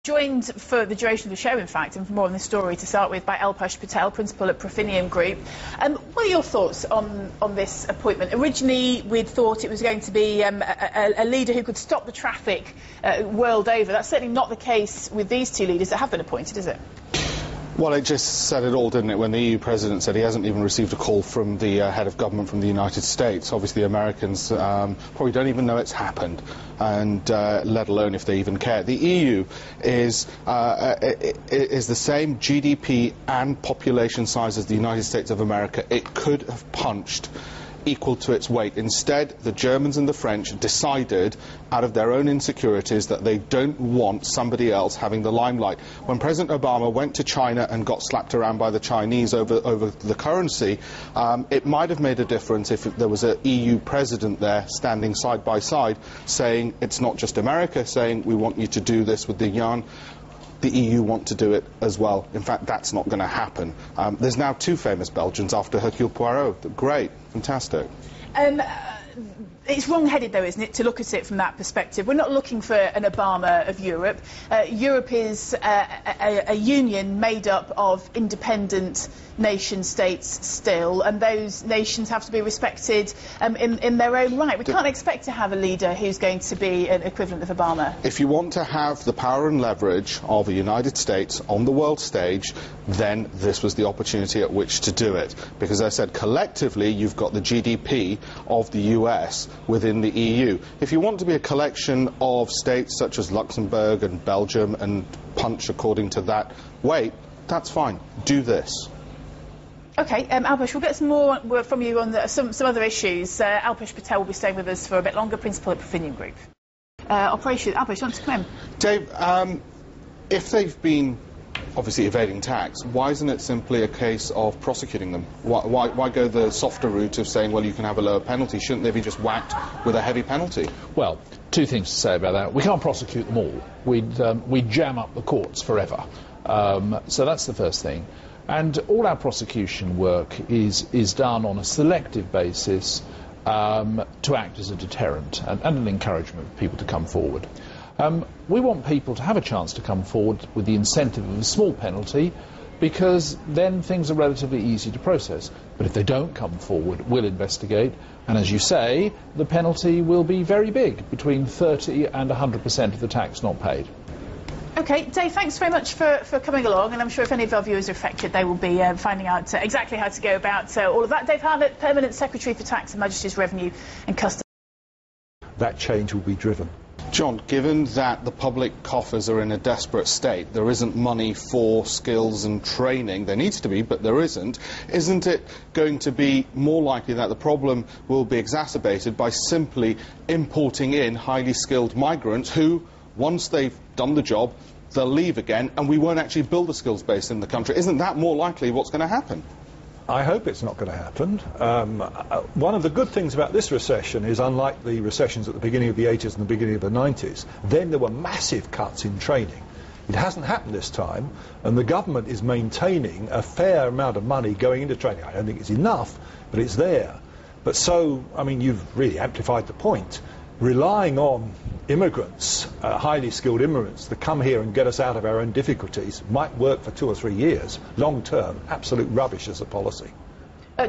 joined for the duration of the show, in fact, and for more on this story to start with, by Alpesh Patel, Principal at Profinium Group. What are your thoughts on this appointment? Originally, we'd thought it was going to be a leader who could stop the traffic world over. That's certainly not the case with these two leaders that have been appointed, is it? Well, it just said it all, didn't it, when the EU president said he hasn't even received a call from the head of government from the United States. Obviously, Americans probably don't even know it's happened, and let alone if they even care. The EU is the same GDP and population size as the United States of America. It could have punched equal to its weight. Instead, the Germans and the French decided, out of their own insecurities, that they don't want somebody else having the limelight. When President Obama went to China and got slapped around by the Chinese over the currency, it might have made a difference if there was an EU president there standing side by side saying, it's not just America saying, we want you to do this with the yuan. The EU want to do it as well. In fact, that's not going to happen. There's now two famous Belgians after Hercule Poirot. Great, fantastic. It's wrong-headed, though, isn't it, to look at it from that perspective? We're not looking for an Obama of Europe. Europe is a union made up of independent nation-states still, and those nations have to be respected in their own right. We can't expect to have a leader who's going to be an equivalent of Obama. If you want to have the power and leverage of the United States on the world stage, then this was the opportunity at which to do it. Because, as I said, collectively, you've got the GDP of the US within the EU. If you want to be a collection of states such as Luxembourg and Belgium and punch according to that weight, that's fine. Do this. OK, Alpesh, we'll get some more from you on some other issues. Alpesh Patel will be staying with us for a bit longer, Principal at Profinium Group. Operation Alpesh, want to come in? Dave, if they've been obviously evading tax, why isn't it simply a case of prosecuting them? Why go the softer route of saying, well, you can have a lower penalty? Shouldn't they be just whacked with a heavy penalty? Well, two things to say about that. We can't prosecute them all. We'd jam up the courts forever. So that's the first thing. And all our prosecution work is done on a selective basis to act as a deterrent and an encouragement for people to come forward. We want people to have a chance to come forward with the incentive of a small penalty, because then things are relatively easy to process. But if they don't come forward, we'll investigate, and as you say, the penalty will be very big, between 30 and 100% of the tax not paid. OK, Dave, thanks very much for coming along, and I'm sure if any of our viewers are affected, they will be finding out exactly how to go about all of that. Dave Harlett, Permanent Secretary for Tax and Majesty's Revenue and Customs. That change will be driven. John, given that the public coffers are in a desperate state, there isn't money for skills and training. There needs to be, but there isn't. Isn't it going to be more likely that the problem will be exacerbated by simply importing in highly skilled migrants who, once they've done the job, they'll leave again, and we won't actually build a skills base in the country? Isn't that more likely what's going to happen? I hope it's not going to happen. One of the good things about this recession is, unlike the recessions at the beginning of the 80s and the beginning of the 90s, then there were massive cuts in training. It hasn't happened this time, and the government is maintaining a fair amount of money going into training. I don't think it's enough, but it's there. But so, I mean, you've really amplified the point. Relying on immigrants, highly skilled immigrants, to come here and get us out of our own difficulties might work for 2 or 3 years. Long term, absolute rubbish as a policy.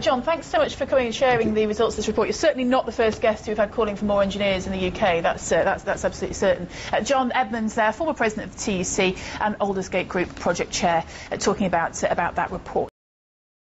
John, thanks so much for coming and sharing the results of this report. You're certainly not the first guest who we've had calling for more engineers in the UK. That's absolutely certain. John Edmonds, former president of the TUC and Aldersgate Group project chair, talking about that report.